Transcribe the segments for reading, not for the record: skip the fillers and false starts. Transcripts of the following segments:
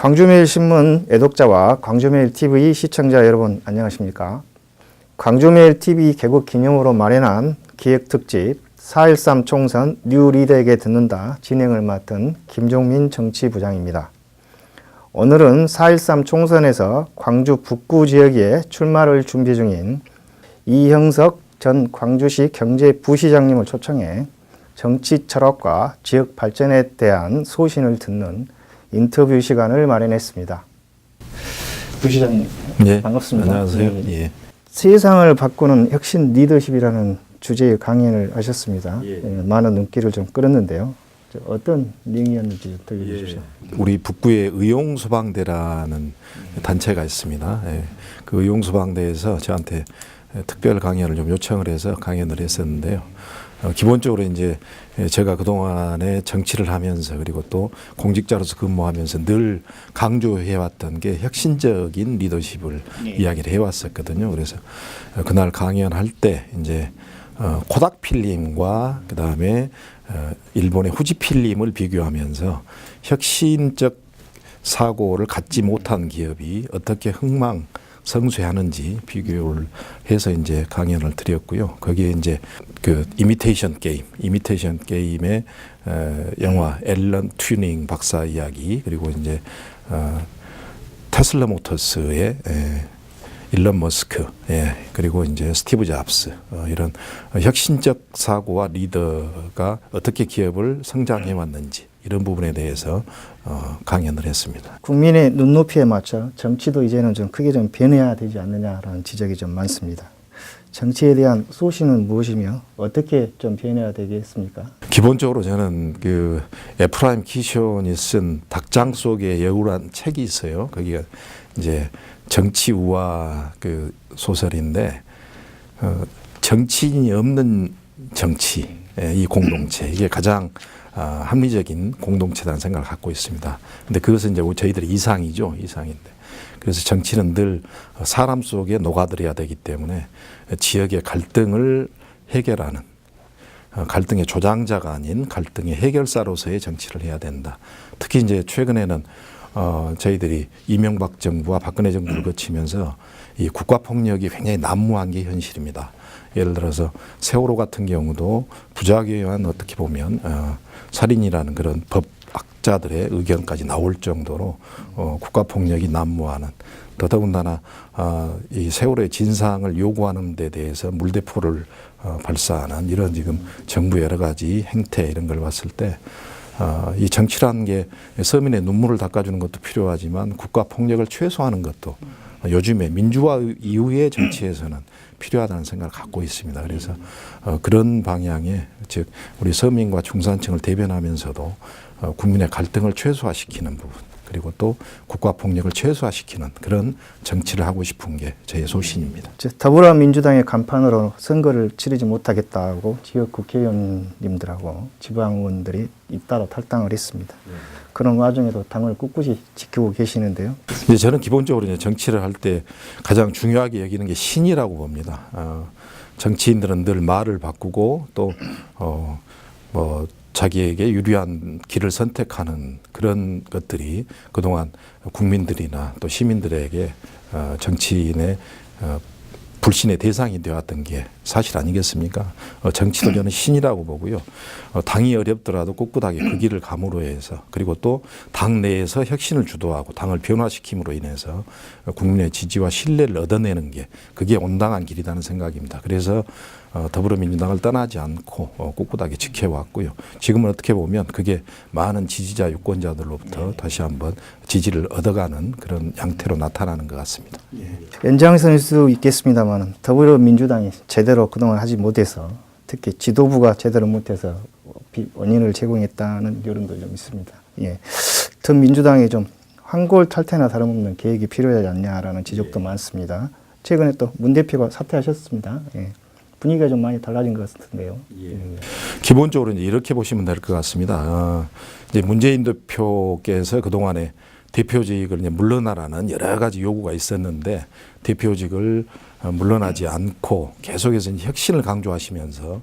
광주매일신문 애독자와 광주매일TV 시청자 여러분 안녕하십니까? 광주매일TV 개국 기념으로 마련한 기획특집 4.13 총선 뉴 리더에게 듣는다 진행을 맡은 김종민 정치부장입니다. 오늘은 4.13 총선에서 광주 북구 지역에 출마를 준비 중인 이형석 전 광주시 경제부시장님을 초청해 정치 철학과 지역 발전에 대한 소신을 듣는 인터뷰 시간을 마련했습니다. 부시장님, 예, 반갑습니다. 안녕하세요. 예. 세상을 바꾸는 혁신 리더십이라는 주제의 강연을 하셨습니다. 예. 많은 눈길을 좀 끌었는데요. 어떤 내용이었는지 좀 들려주십시오. 우리 북구에 의용소방대라는 단체가 있습니다. 예. 그 의용소방대에서 저한테 특별 강연을 좀 요청을 해서 강연을 했었는데요. 기본적으로 이제 제가 그동안에 정치를 하면서 그리고 또 공직자로서 근무하면서 늘 강조해왔던 게 혁신적인 리더십을 이야기를 해왔었거든요. 그래서 그날 강연할 때 이제 코닥 필름과 그 다음에 일본의 후지 필름을 비교하면서 혁신적 사고를 갖지 못한 기업이 어떻게 흥망성쇠하는지 비교를 해서 이제 강연을 드렸고요. 거기에 이제 그 이미테이션 게임의 영화 앨런 튜닝 박사 이야기 그리고 이제 테슬라 모터스의 일론 머스크 그리고 이제 스티브 잡스 이런 혁신적 사고와 리더가 어떻게 기업을 성장해 왔는지 이런 부분에 대해서 강연을 했습니다. 국민의 눈높이에 맞춰 정치도 이제는 좀 크게 좀 변해야 되지 않느냐라는 지적이 좀 많습니다. 정치에 대한 소신은 무엇이며 어떻게 좀 변해야 되겠습니까? 기본적으로 저는 그 에프라임 키션이 쓴 닭장 속의 여우란 책이 있어요. 거기가 이제 정치 우화 그 소설인데 정치인이 없는 정치 이 공동체 이게 가장 합리적인 공동체라는 생각을 갖고 있습니다. 근데 그것은 이제 저희들의 이상인데 그래서 정치는 늘 사람 속에 녹아들어야 되기 때문에 지역의 갈등을 해결하는 갈등의 조장자가 아닌 갈등의 해결사로서의 정치를 해야 된다. 특히 이제 최근에는 저희들이 이명박 정부와 박근혜 정부를 거치면서 이 국가폭력이 굉장히 난무한 게 현실입니다. 예를 들어서 세월호 같은 경우도 부작위에 의한 어떻게 보면 살인이라는 그런 법학자들의 의견까지 나올 정도로 국가폭력이 난무하는 더더군다나 이 세월호의 진상을 요구하는 데 대해서 물대포를 발사하는 이런 지금 정부의 여러 가지 행태 이런 걸 봤을 때 이 정치라는 게 서민의 눈물을 닦아주는 것도 필요하지만 국가폭력을 최소화하는 것도 요즘에 민주화 이후의 정치에서는 필요하다는 생각을 갖고 있습니다. 그래서 그런 방향의 즉 우리 서민과 중산층을 대변하면서도 국민의 갈등을 최소화시키는 부분 그리고 또 국가폭력을 최소화시키는 그런 정치를 하고 싶은 게 저의 소신입니다. 더불어민주당의 간판으로 선거를 치르지 못하겠다고 지역 국회의원님들하고 지방의원들이 잇따라 탈당을 했습니다. 그런 와중에도 당을 꿋꿋이 지키고 계시는데요. 근데 저는 기본적으로 이제 정치를 할 때 가장 중요하게 여기는 게 신이라고 봅니다. 정치인들은 늘 말을 바꾸고 또 뭐 자기에게 유리한 길을 선택하는 그런 것들이 그동안 국민들이나 또 시민들에게 정치인의 불신의 대상이 되었던 게 사실 아니겠습니까? 정치도 저는 신이라고 보고요. 당이 어렵더라도 꿋꿋하게 그 길을 감으로 해서 그리고 또 당 내에서 혁신을 주도하고 당을 변화시킴으로 인해서 국민의 지지와 신뢰를 얻어내는 게 그게 온당한 길이라는 생각입니다. 그래서 더불어민주당을 떠나지 않고 꿋꿋하게 지켜왔고요. 지금은 어떻게 보면 그게 많은 지지자 유권자들로부터 다시 한번 지지를 얻어가는 그런 양태로 나타나는 것 같습니다. 연장선일 수 있겠습니다만 더불어민주당이 제대로 그동안 하지 못해서 특히 지도부가 제대로 못해서 원인을 제공했다는 여론도 좀 있습니다. 더 민주당이 좀 황골탈퇴나 다름없는 계획이 필요하지 않냐라는 지적도 많습니다. 최근에 또 문 대표가 사퇴하셨습니다. 분위기가 좀 많이 달라진 것 같은데요. 기본적으로 이제 이렇게 보시면 될 것 같습니다. 이제 문재인 대표께서 그동안에 대표직을 이제 물러나라는 여러 가지 요구가 있었는데 대표직을 물러나지 않고 계속해서 이제 혁신을 강조하시면서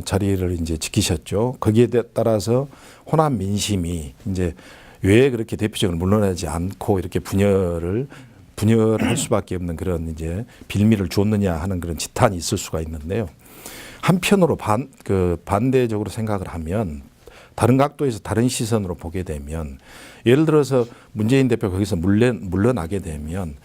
자리를 이제 지키셨죠. 거기에 따라서 호남 민심이 이제 왜 그렇게 대표적으로 물러나지 않고 이렇게 분열할 수밖에 없는 그런 이제 빌미를 줬느냐 하는 그런 지탄이 있을 수가 있는데요. 한편으로 반대적으로 생각을 하면 다른 각도에서 다른 시선으로 보게 되면 예를 들어서 문재인 대표가 거기서 물러나게 되면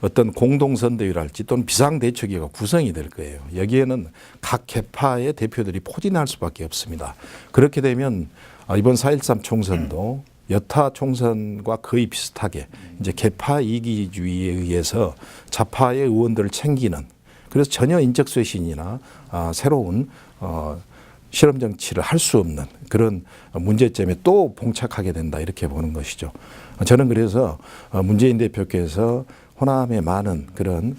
어떤 공동선대위랄지 또는 비상대책위가 구성이 될 거예요. 여기에는 각 계파의 대표들이 포진할 수밖에 없습니다. 그렇게 되면 이번 4.13 총선도 여타 총선과 거의 비슷하게 이제 계파 이기주의에 의해서 좌파의 의원들을 챙기는, 그래서 전혀 인적쇄신이나 새로운 실험 정치를 할 수 없는 그런 문제점에 또 봉착하게 된다, 이렇게 보는 것이죠. 저는 그래서 문재인 대표께서 호남의 많은 그런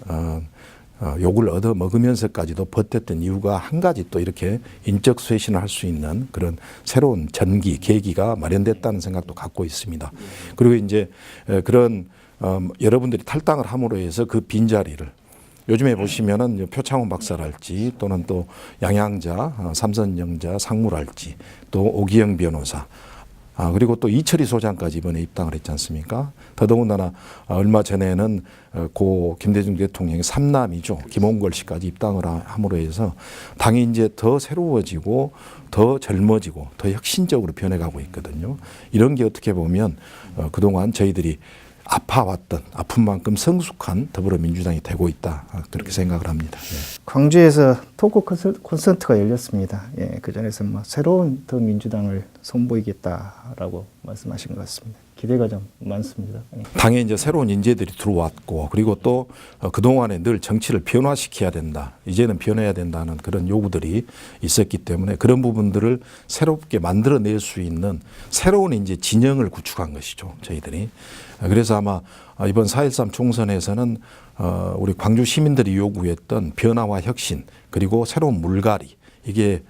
욕을 얻어 먹으면서까지도 버텼던 이유가 한 가지 또 이렇게 인적 쇄신을 할 수 있는 그런 새로운 전기, 계기가 마련됐다는 생각도 갖고 있습니다. 그리고 이제 그런 여러분들이 탈당을 함으로 해서 그 빈자리를 요즘에 보시면은 표창원 박사랄지 또는 또 양양자, 삼선영자 상무랄지 또 오기영 변호사, 그리고 또 이철희 소장까지 이번에 입당을 했지 않습니까? 더더군다나 얼마 전에는 고 김대중 대통령의 삼남이죠. 김홍걸 씨까지 입당을 함으로 해서 당이 이제 더 새로워지고 더 젊어지고 더 혁신적으로 변해가고 있거든요. 이런 게 어떻게 보면 그동안 저희들이 아파왔던 아픔만큼 성숙한 더불어민주당이 되고 있다, 그렇게 생각을 합니다. 광주에서 토크 콘서트가 열렸습니다. 예, 그 전에서 뭐 새로운 더 민주당을 선보이겠다라고 말씀하신 것 같습니다. 기대가 좀 많습니다. 예. 당에 이제 새로운 인재들이 들어왔고, 그리고 또 그동안에 늘 정치를 변화시켜야 된다, 이제는 변해야 된다는 그런 요구들이 있었기 때문에 그런 부분들을 새롭게 만들어낼 수 있는 새로운 이제 진영을 구축한 것이죠, 저희들이. 그래서 아마 이번 4.13 총선에서는 우리 광주 시민들이 요구했던 변화와 혁신, 그리고 새로운 물갈이, 이게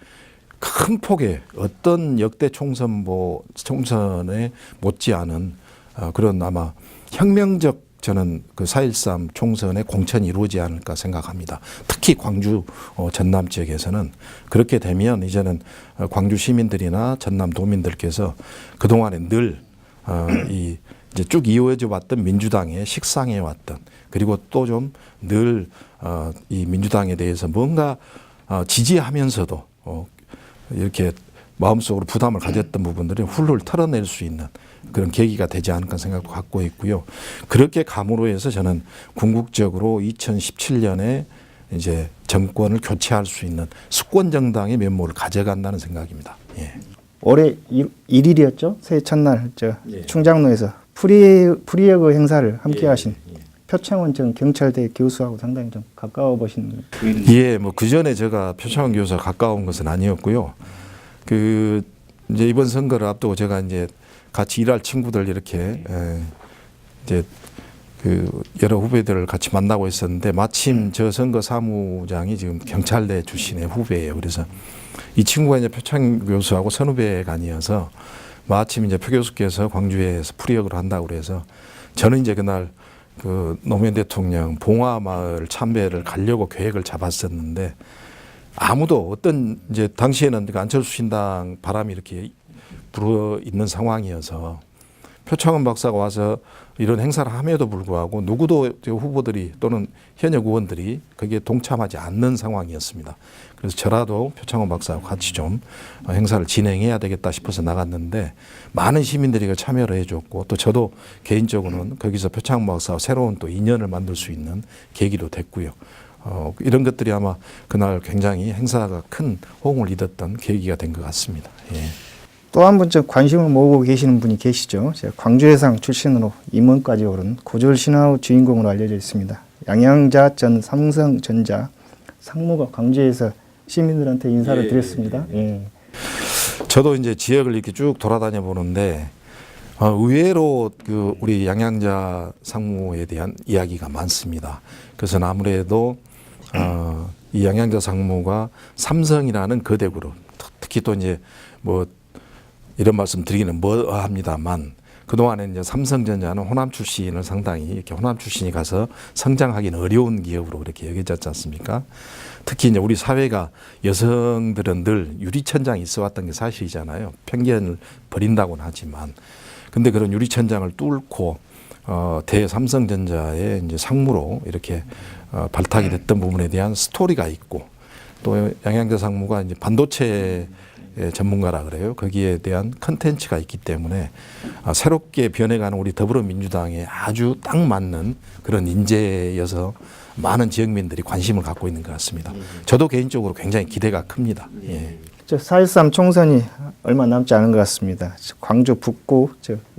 큰 폭의 어떤 역대 총선에 못지않은 그런 아마 혁명적, 저는 그 4.13 총선의 공천이 이루어지지 않을까 생각합니다. 특히 광주 전남 지역에서는 그렇게 되면 이제는 광주 시민들이나 전남 도민들께서 그동안에 늘 이제 쭉 이어져 왔던 민주당의 식상해 왔던, 그리고 또 좀 늘 이 민주당에 대해서 뭔가 지지하면서도 이렇게 마음속으로 부담을 가졌던 부분들이 훌훌 털어낼 수 있는 그런 계기가 되지 않을까 생각도 갖고 있고요. 그렇게 감으로 해서 저는 궁극적으로 2017년에 이제 정권을 교체할 수 있는 수권 정당의 면모를 가져간다는 생각입니다. 예. 올해 1일이었죠? 새해 첫날 예. 충장로에서 프리어그 행사를 함께 하신 표창원 전 경찰대 교수하고 상당히 좀 가까워 보시는. 예, 뭐 그 전에 제가 표창원 교수와 가까운 것은 아니었고요. 그 이제 이번 선거를 앞두고 제가 이제 같이 일할 친구들 이렇게 이제 그 여러 후배들을 같이 만나고 있었는데, 마침 저 선거 사무장이 지금 경찰대 출신의 후배예요. 그래서 이 친구가 이제 표창원 교수하고 선후배가 아니어서 마침 이제 표 교수께서 광주에서 프리역을 한다고 그래서 저는 이제 그날 그 노무현 대통령 봉화마을 참배를 가려고 계획을 잡았었는데, 아무도 어떤 이제 당시에는 그 안철수 신당 바람이 이렇게 불어 있는 상황이어서 표창원 박사가 와서 이런 행사를 함에도 불구하고 누구도 후보들이 또는 현역 의원들이 거기에 동참하지 않는 상황이었습니다. 그래서 저라도 표창원 박사와 같이 좀 행사를 진행해야 되겠다 싶어서 나갔는데, 많은 시민들이 참여를 해줬고, 또 저도 개인적으로는 거기서 표창원 박사와 새로운 또 인연을 만들 수 있는 계기도 됐고요. 이런 것들이 아마 그날 굉장히 행사가 큰 호응을 이뤘던 계기가 된 것 같습니다. 예. 또 한 분 좀 관심을 모으고 계시는 분이 계시죠. 제가 광주해상 출신으로 임원까지 오른 고졸 신화의 주인공으로 알려져 있습니다. 양양자 전 삼성전자 상무가 광주에서 시민들한테 인사를 드렸습니다. 예. 저도 이제 지역을 이렇게 쭉 돌아다녀 보는데 의외로 그 우리 양양자 상무에 대한 이야기가 많습니다. 그래서 아무래도 이 양양자 상무가 삼성이라는 거대 그룹, 특히 또 이제 뭐 이런 말씀 드리기는 뭐합니다만, 그동안에 이제 삼성전자는 호남 출신을 상당히 이렇게 호남 출신이 가서 성장하기는 어려운 기업으로 이렇게 여겨졌지 않습니까? 특히 이제 우리 사회가 여성들은 늘 유리천장이 있어 왔던 게 사실이잖아요. 편견을 버린다고는 하지만. 근데 그런 유리천장을 뚫고 대삼성전자의 이제 상무로 이렇게 발탁이 됐던 부분에 대한 스토리가 있고, 또 양양대 상무가 이제 반도체 전문가라 그래요. 거기에 대한 컨텐츠가 있기 때문에 새롭게 변해가는 우리 더불어민주당에 아주 딱 맞는 그런 인재여서 많은 지역민들이 관심을 갖고 있는 것 같습니다. 저도 개인적으로 굉장히 기대가 큽니다. 예. 4.13 총선이 얼마 남지 않은 것 같습니다. 광주 북구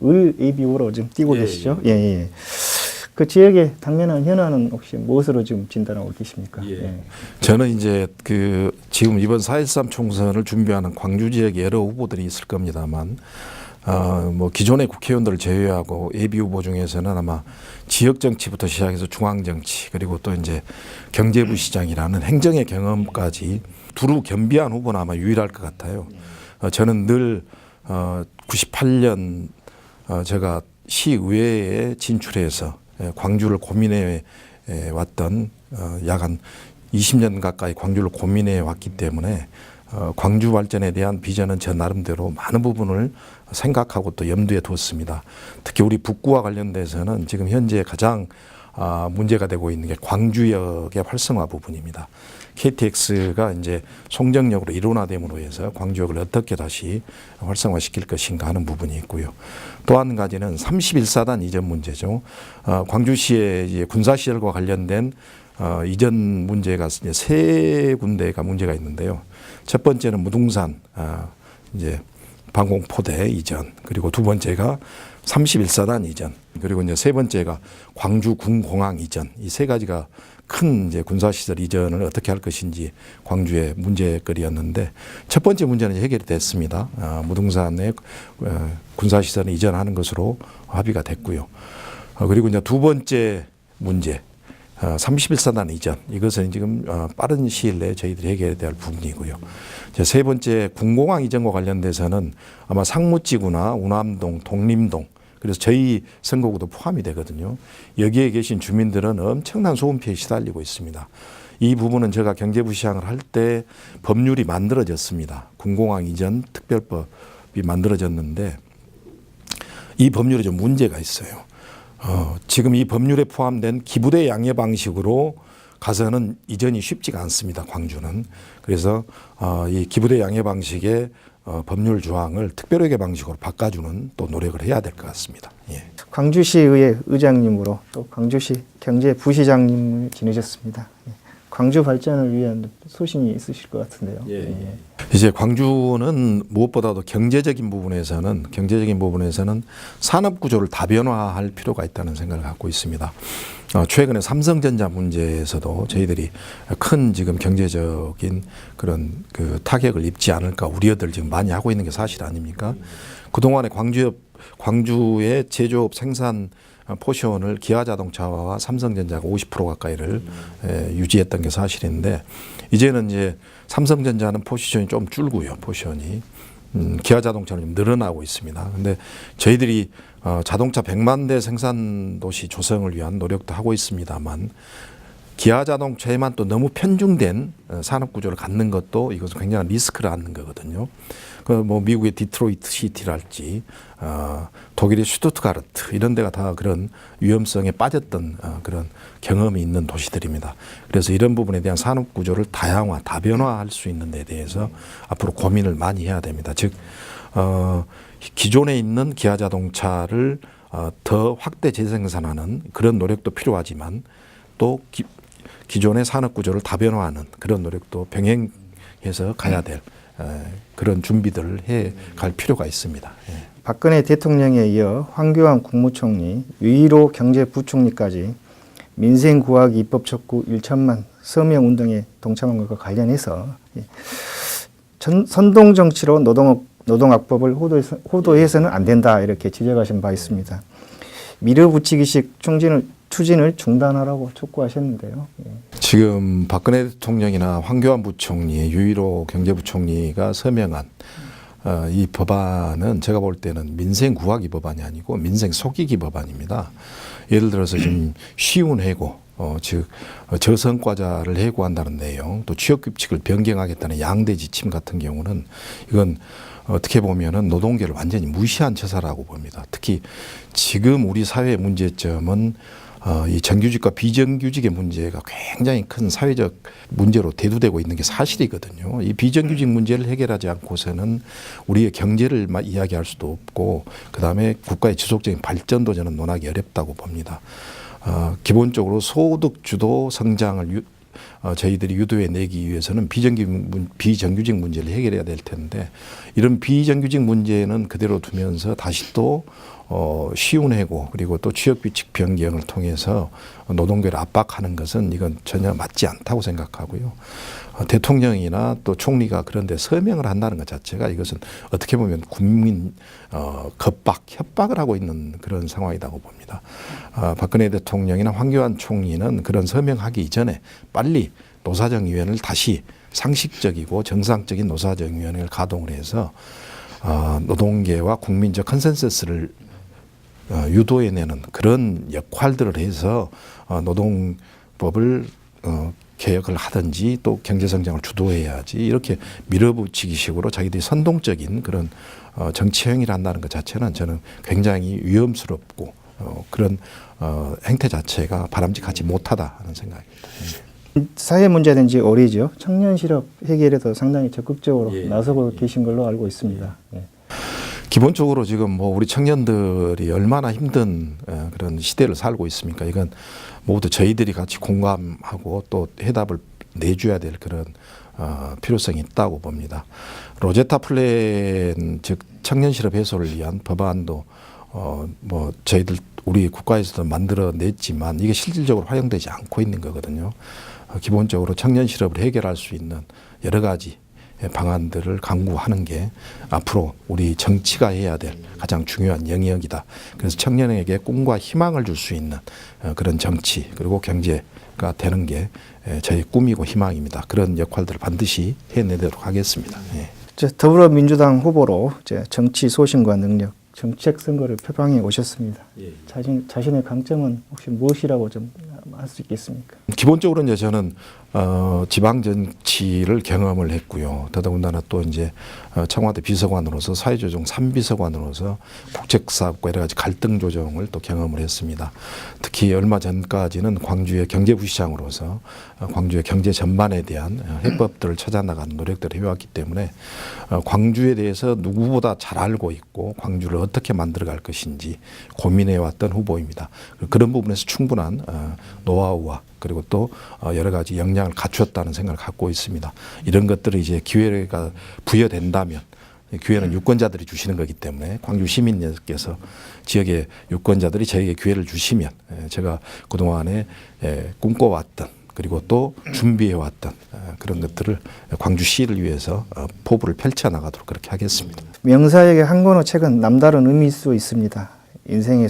을 ABU로 지금 뛰고 계시죠? 예. 그 지역의 당면한 현안은 혹시 무엇으로 지금 진단하고 계십니까? 저는 이제 지금 이번 4.13 총선을 준비하는 광주 지역에 여러 후보들이 있을 겁니다만, 뭐 기존의 국회의원들을 제외하고 예비 후보 중에서는 아마 지역 정치부터 시작해서 중앙 정치, 그리고 또 이제 경제부 시장이라는 행정의 경험까지 두루 겸비한 후보는 아마 유일할 것 같아요. 저는 늘 98년 제가 시의회에 진출해서 광주를 고민해 왔던 약 한 20년 가까이 광주를 고민해 왔기 때문에 광주 발전에 대한 비전은 저 나름대로 많은 부분을 생각하고 또 염두에 뒀습니다. 특히 우리 북구와 관련돼서는 지금 현재 가장 문제가 되고 있는 게 광주역의 활성화 부분입니다. KTX가 이제 송정역으로 일원화됨으로 해서 광주역을 어떻게 다시 활성화시킬 것인가 하는 부분이 있고요. 또 한 가지는 31사단 이전 문제죠. 광주시의 이제 군사시설과 관련된 이전 문제가 이제 세 군데가 문제가 있는데요. 첫 번째는 무등산 이제 방공포대 이전, 그리고 두 번째가 31사단 이전, 그리고 이제 세 번째가 광주 군공항 이전. 이 세 가지가 큰 이제 군사시설 이전을 어떻게 할 것인지 광주의 문제거리였는데, 첫 번째 문제는 해결이 됐습니다. 무등산에 군사시설을 이전하는 것으로 합의가 됐고요. 그리고 이제 두 번째 문제, 31사단 이전, 이것은 지금 빠른 시일 내에 저희들이 해결해야 할 부분이고요. 세 번째 군공항 이전과 관련돼서는 아마 상무지구나 운암동, 독림동, 그래서 저희 선거구도 포함이 되거든요. 여기에 계신 주민들은 엄청난 소음 피해에 시달리고 있습니다. 이 부분은 제가 경제부 시장을 할 때 법률이 만들어졌습니다. 군공항 이전 특별법이 만들어졌는데 이 법률에 좀 문제가 있어요. 지금 이 법률에 포함된 기부대 양해 방식으로 가서는 이전이 쉽지가 않습니다. 광주는. 그래서 이 기부대 양해 방식의 법률 조항을 특별회계 방식으로 바꿔주는 또 노력을 해야 될 것 같습니다. 예. 광주시의회 의장님으로 또 광주시 경제부시장님을 지내셨습니다. 광주 발전을 위한 소신이 있으실 것 같은데요. 이제 광주는 무엇보다도 경제적인 부분에서는 산업 구조를 다변화할 필요가 있다는 생각을 갖고 있습니다. 최근에 삼성전자 문제에서도 저희들이 큰 지금 경제적인 그런 타격을 입지 않을까 우려들 지금 많이 하고 있는 게 사실 아닙니까? 그동안에 광주의 제조업 생산 포션을 기아자동차와 삼성전자가 50% 가까이를 유지했던 게 사실인데, 이제는 이제 삼성전자는 포지션이 좀 줄고요. 포션이 기아자동차는 좀 늘어나고 있습니다. 근데 저희들이 자동차 100만 대 생산 도시 조성을 위한 노력도 하고 있습니다만, 기아자동차에만 또 너무 편중된 산업 구조를 갖는 것도 이것은 굉장한 리스크를 안는 거거든요. 뭐 미국의 디트로이트 시티랄지 독일의 슈투트가르트 이런 데가 다 그런 위험성에 빠졌던 그런 경험이 있는 도시들입니다. 그래서 이런 부분에 대한 산업 구조를 다변화할 수 있는 데 대해서 앞으로 고민을 많이 해야 됩니다. 즉 기존에 있는 기아자동차를 더 확대 재생산하는 그런 노력도 필요하지만, 또 기존의 산업 구조를 다변화하는 그런 노력도 병행해서 가야 될 그런 준비들을 해 갈 필요가 있습니다. 예. 박근혜 대통령에 이어 황교안 국무총리, 유일호 경제부총리까지 민생구하기 입법 촉구 1천만 서명 운동에 동참한 것과 관련해서 선동정치로 노동학법을 호도해서는 안 된다, 이렇게 지적하신 바 있습니다. 밀어붙이기식 추진을 중단하라고 촉구하셨는데요. 지금 박근혜 대통령이나 황교안 부총리, 유일호 경제부총리가 서명한 이 법안은 제가 볼 때는 민생 구하기 법안이 아니고 민생 속이기 법안입니다. 예를 들어서 지금 쉬운 해고, 즉 저성과자를 해고한다는 내용, 또 취업 규칙을 변경하겠다는 양대 지침 같은 경우는 이건 어떻게 보면은 노동계를 완전히 무시한 처사라고 봅니다. 특히 지금 우리 사회의 문제점은 이 정규직과 비정규직의 문제가 굉장히 큰 사회적 문제로 대두되고 있는 게 사실이거든요. 이 비정규직 문제를 해결하지 않고서는 우리의 경제를 이야기할 수도 없고, 그다음에 국가의 지속적인 발전도 저는 논하기 어렵다고 봅니다. 기본적으로 소득 주도 성장을 저희들이 유도해 내기 위해서는 비정규직 문제를 해결해야 될 텐데, 이런 비정규직 문제는 그대로 두면서 다시 또 쉬운 해고, 그리고 또 취업규칙 변경을 통해서 노동계를 압박하는 것은 이건 전혀 맞지 않다고 생각하고요. 대통령이나 또 총리가 그런데 서명을 한다는 것 자체가 이것은 어떻게 보면 국민 겁박, 협박을 하고 있는 그런 상황이라고 봅니다. 박근혜 대통령이나 황교안 총리는 그런 서명하기 이전에 빨리 노사정위원회를 다시 상식적이고 정상적인 노사정위원회를 가동을 해서 노동계와 국민적 컨센서스를 유도해내는 그런 역할들을 해서 노동법을 개혁을 하든지 또 경제성장을 주도해야지, 이렇게 밀어붙이기식으로 자기들이 선동적인 그런 정치행위를 한다는 것 자체는 저는 굉장히 위험스럽고 그런 행태 자체가 바람직하지 못하다 하는 생각입니다. 사회 문제된 지 오래죠. 청년 실업 해결에도 상당히 적극적으로 나서고 계신 걸로 알고 있습니다. 기본적으로 지금 뭐 우리 청년들이 얼마나 힘든 그런 시대를 살고 있습니까? 이건 모두 저희들이 같이 공감하고 또 해답을 내줘야 될 그런 필요성이 있다고 봅니다. 로제타 플랜, 즉 청년 실업 해소를 위한 법안도 뭐 저희들 우리 국가에서도 만들어냈지만 이게 실질적으로 활용되지 않고 있는 거거든요. 기본적으로 청년 실업을 해결할 수 있는 여러 가지 방안들을 강구하는 게 앞으로 우리 정치가 해야 될 가장 중요한 영역이다. 그래서 청년에게 꿈과 희망을 줄 수 있는 그런 정치, 그리고 경제가 되는 게 저희 꿈이고 희망입니다. 그런 역할들을 반드시 해내도록 하겠습니다. 더불어민주당 후보로 정치 소신과 능력, 정책 선거를 표방해 오셨습니다. 자신의 강점은 혹시 무엇이라고 좀 할 수 있겠습니까? 기본적으로 이제 저는 지방 정치를 경험을 했고요. 더더군다나 또 이제 청와대 비서관으로서 사회조정 3비서관으로서 국책사업과 여러 가지 갈등 조정을 또 경험을 했습니다. 특히 얼마 전까지는 광주의 경제부시장으로서 광주의 경제 전반에 대한 해법들을 찾아나가는 노력들을 해왔기 때문에 광주에 대해서 누구보다 잘 알고 있고 광주를 어떻게 만들어갈 것인지 고민해왔던 후보입니다. 그런 부분에서 충분한 노하우와 그리고 또 여러 가지 역량을 갖추었다는 생각을 갖고 있습니다. 이런 것들을 이제 기회가 부여된다면, 기회는 유권자들이 주시는 거기 때문에 광주 시민들께서 지역의 유권자들이 저에게 기회를 주시면 제가 그동안에 꿈꿔왔던 그리고 또 준비해왔던 그런 것들을 광주시를 위해서 포부를 펼쳐나가도록 그렇게 하겠습니다. 명사에게 한 권의 책은 남다른 의미일 수 있습니다. 인생의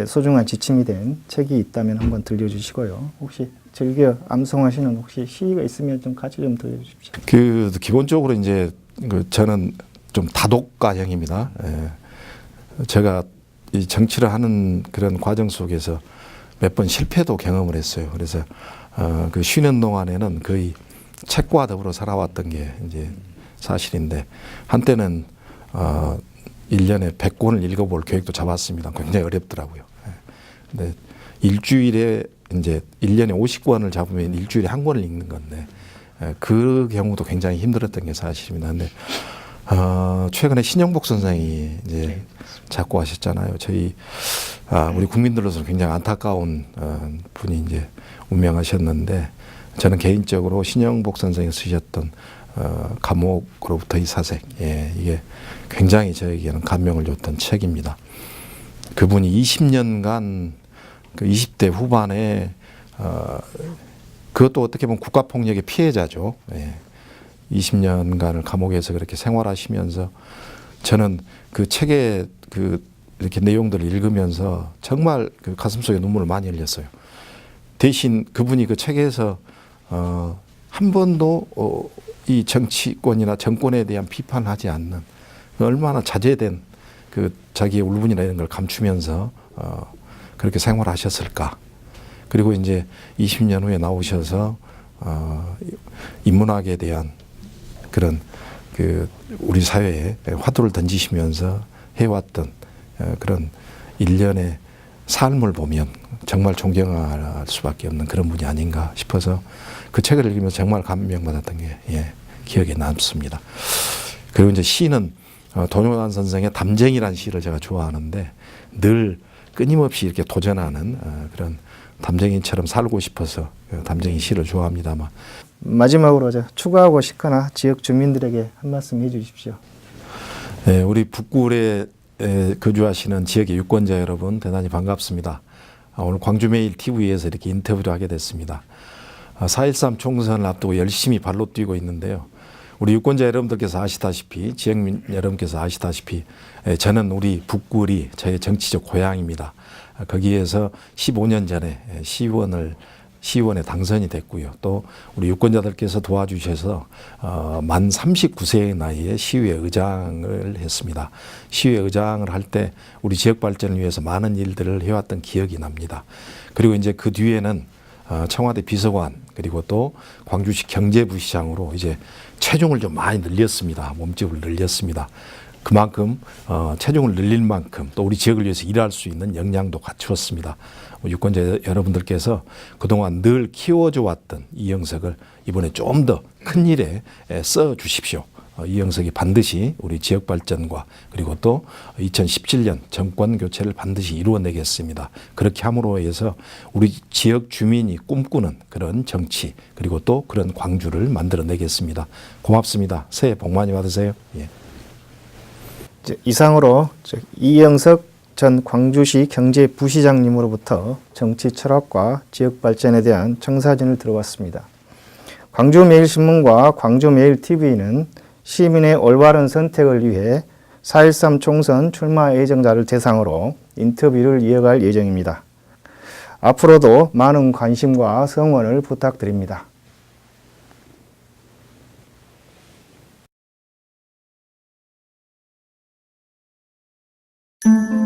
소중한 지침이 된 책이 있다면 한번 들려주시고요. 혹시 즐겨 암송하시는 혹시 시가 있으면 좀 같이 좀 들려주십시오. 기본적으로 이제 저는 좀 다독가형입니다. 제가 이 정치를 하는 그런 과정 속에서 몇 번 실패도 경험을 했어요. 그래서 그 쉬는 동안에는 거의 책과 더불어 살아왔던 게 이제 사실인데, 한때는 1년에 100권을 읽어볼 계획도 잡았습니다. 굉장히 어렵더라고요. 근데 일주일에 이제 1년에 50권을 잡으면 일주일에 한 권을 읽는 건데, 그 경우도 굉장히 힘들었던 게 사실입니다. 근데 최근에 신영복 선생이 이제 작고하셨잖아요. 저희 우리 국민들로서는 굉장히 안타까운 분이 이제 운명하셨는데, 저는 개인적으로 신영복 선생이 쓰셨던 감옥으로부터의 사색, 이게 굉장히 저에게는 감명을 줬던 책입니다. 그분이 20년간 그 20대 후반에 그것도 어떻게 보면 국가폭력의 피해자죠. 20년간을 감옥에서 그렇게 생활하시면서 저는 그 책의 이렇게 내용들을 읽으면서 정말 그 가슴속에 눈물을 많이 흘렸어요. 대신 그분이 그 책에서 한 번도 이 정치권이나 정권에 대한 비판하지 않는 얼마나 자제된 그 자기의 울분이나 이런 걸 감추면서 그렇게 생활하셨을까. 그리고 이제 20년 후에 나오셔서 인문학에 대한 그런 그 우리 사회에 화두를 던지시면서 해왔던 그런 일련의 삶을 보면 정말 존경할 수밖에 없는 그런 분이 아닌가 싶어서 그 책을 읽으면서 정말 감명받았던 게 기억에 남습니다. 그리고 이제 시는 도뇨단 선생의 담쟁이라는 시를 제가 좋아하는데 늘 끊임없이 이렇게 도전하는 그런 담쟁이처럼 살고 싶어서 담쟁이 시를 좋아합니다만 마지막으로 추가하고 싶거나 지역 주민들에게 한 말씀 해주십시오. 네, 우리 북구에 거주하시는 지역의 유권자 여러분 대단히 반갑습니다. 오늘 광주매일TV에서 이렇게 인터뷰를 하게 됐습니다. 4.13 총선을 앞두고 열심히 발로 뛰고 있는데요. 우리 유권자 여러분들께서 아시다시피 지역민 여러분께서 아시다시피 저는 우리 북구리 저의 정치적 고향입니다. 거기에서 15년 전에 시의원에 당선이 됐고요. 또 우리 유권자들께서 도와주셔서 만 39세의 나이에 시의회 의장을 했습니다. 시의회 의장을 할 때 우리 지역 발전을 위해서 많은 일들을 해왔던 기억이 납니다. 그리고 이제 그 뒤에는 청와대 비서관 그리고 또 광주시 경제부시장으로 이제 체중을 좀 많이 늘렸습니다. 몸집을 늘렸습니다. 그만큼 체중을 늘릴 만큼 또 우리 지역을 위해서 일할 수 있는 역량도 갖추었습니다. 유권자 여러분들께서 그동안 늘 키워줘 왔던 이영석을 이번에 좀 더 큰 일에 써 주십시오. 이영석이 반드시 우리 지역 발전과 그리고 또 2017년 정권 교체를 반드시 이루어내겠습니다. 그렇게 함으로 해서 우리 지역 주민이 꿈꾸는 그런 정치 그리고 또 그런 광주를 만들어내겠습니다. 고맙습니다. 새해 복 많이 받으세요. 예. 이상으로 이영석 전 광주시 경제부시장님으로부터 정치 철학과 지역 발전에 대한 청사진을 들어봤습니다. 광주매일신문과 광주매일TV는 시민의 올바른 선택을 위해 4.13 총선 출마 예정자를 대상으로 인터뷰를 이어갈 예정입니다. 앞으로도 많은 관심과 성원을 부탁드립니다. thank you